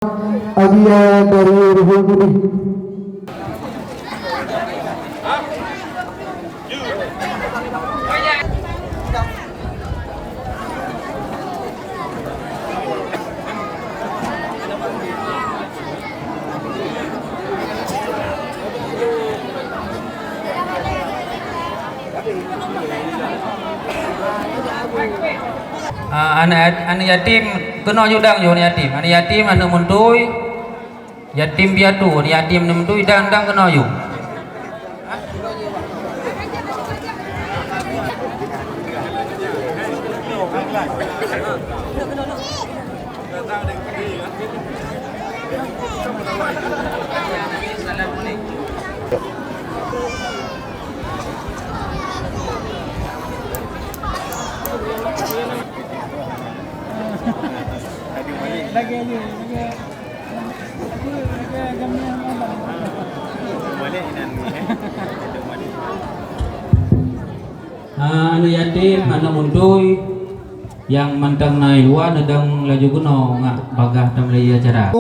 Adia dari Ruhul Budi. Anak yatim kena judang yo yatim. Anak yatim anu muntui yatim piatu, anak yatim anu muntui dang kena yo. Anu yatim anu muntui yang mantang naik luar nedang laju kuno ngak bagah tamlai acara.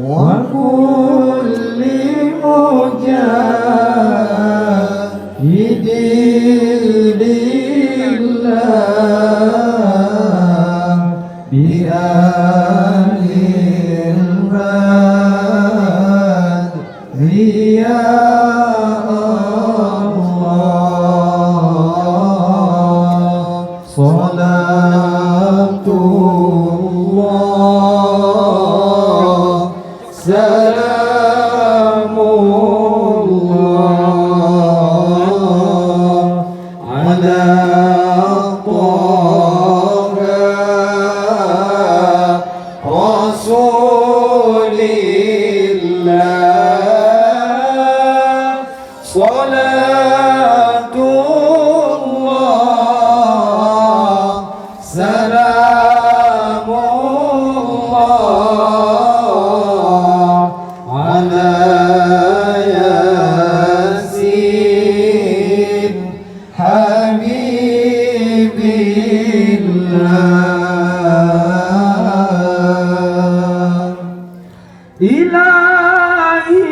وكل مجاهد سلام الله على طه رسول الله صلاة الله سلام الله على ياسين حبيب الله إلهي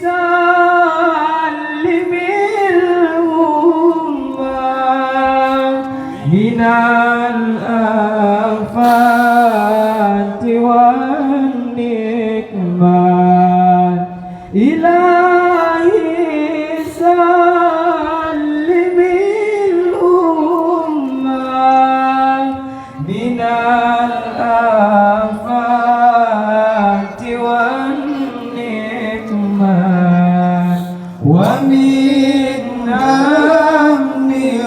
سلم الأمة من الآفات والنكمات إلهي سلم الأمة من الآفات والنكمات ومن أمن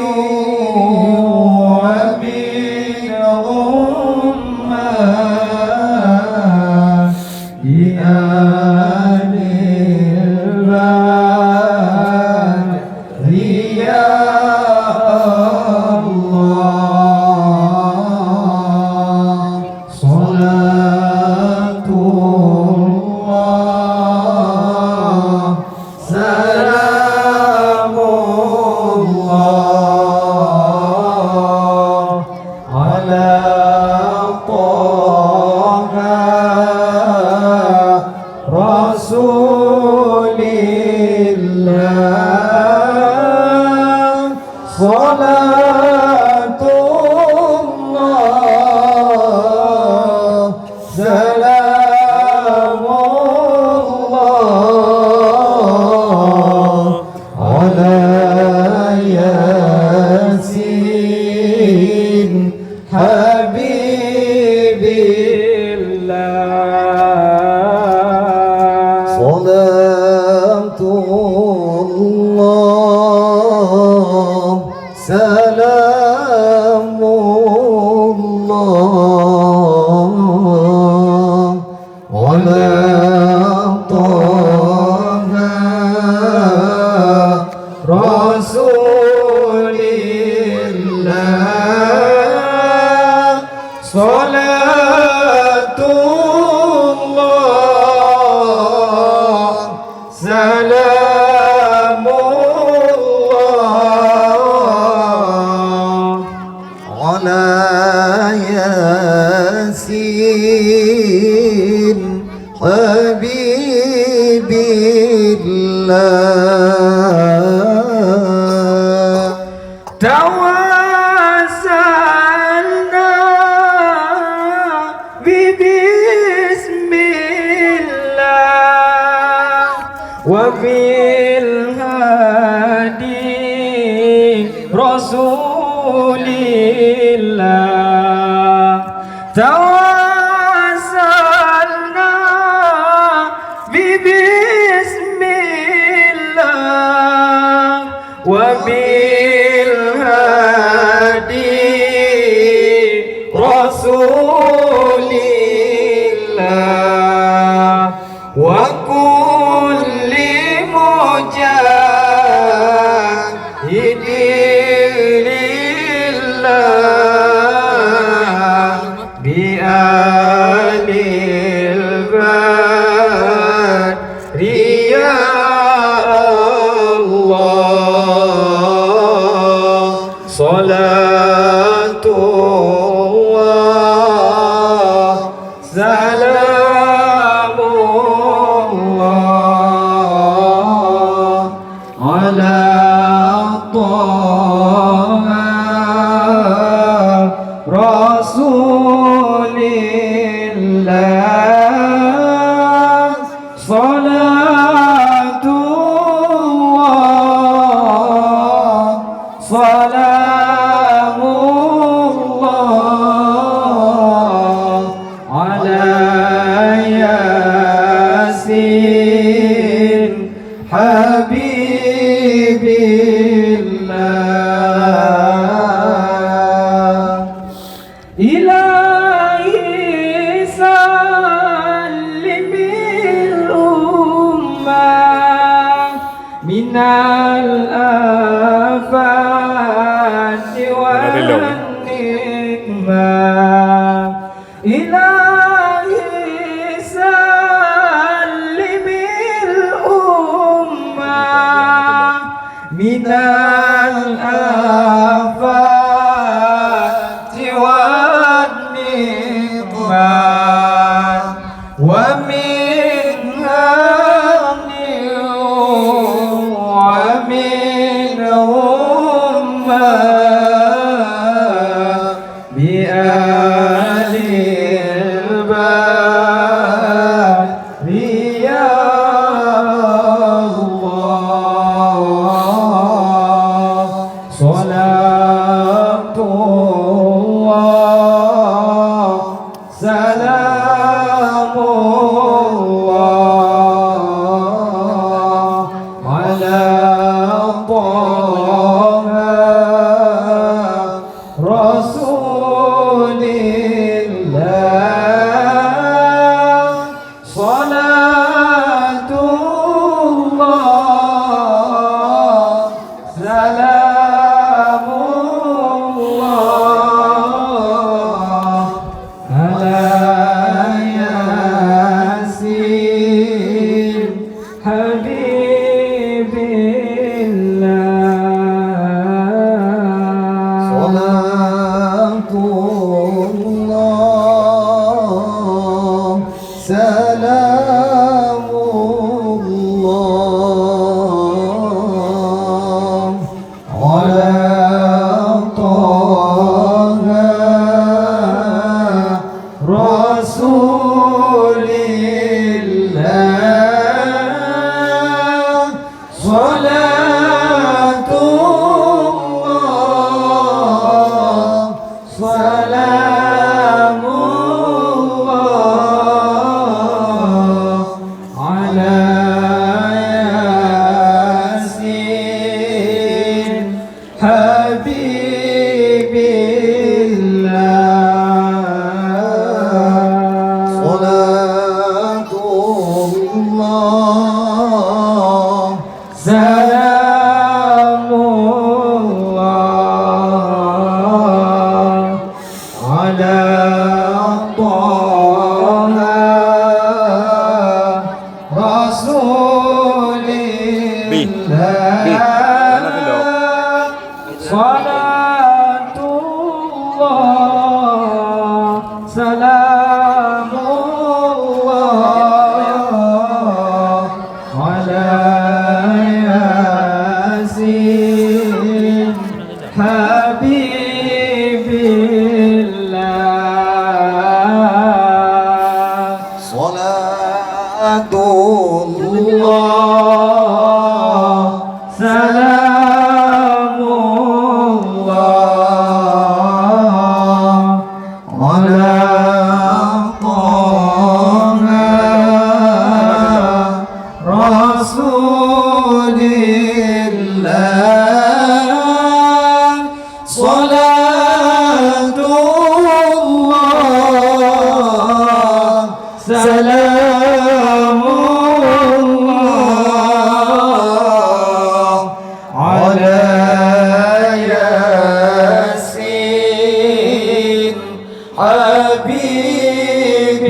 ومن غمة بآل البر يا الله صلاة الله سلام الله على طه رسول الله صلاة الله سلام الله على ياسين حبيب الله صلاة الله سلام الله على طه رسول الله صلاة الله سلام الله على ياسين حبيب الله توسلنا ببسم الله وبالهادي رسول الله توسلنا ببسم الله وبالهادي رسول الله وكل مجاهد لله بآل البر يا الله صلاة الله سلام الله على طه رسول الله الآفات والنقمة إلهي سلم الأمة من الآفات والنقمة ومن هم ومن أمة بآل البار يا الله صلاة الله سلام الله على طه رسول الله صلاة الله سلام الله على ياسين حبيب الله صلاة الله سلام الله على طه رسول الله صلاة الله سلام الله على ياسين حبيب الله صلاة الله سلام الله على طه رسول الله صلاة الله سلام الله على ياسين حبيب الله صلاة الله سلام الله على طه رسول الله صلاة الله سلام الله على ياسين حبيب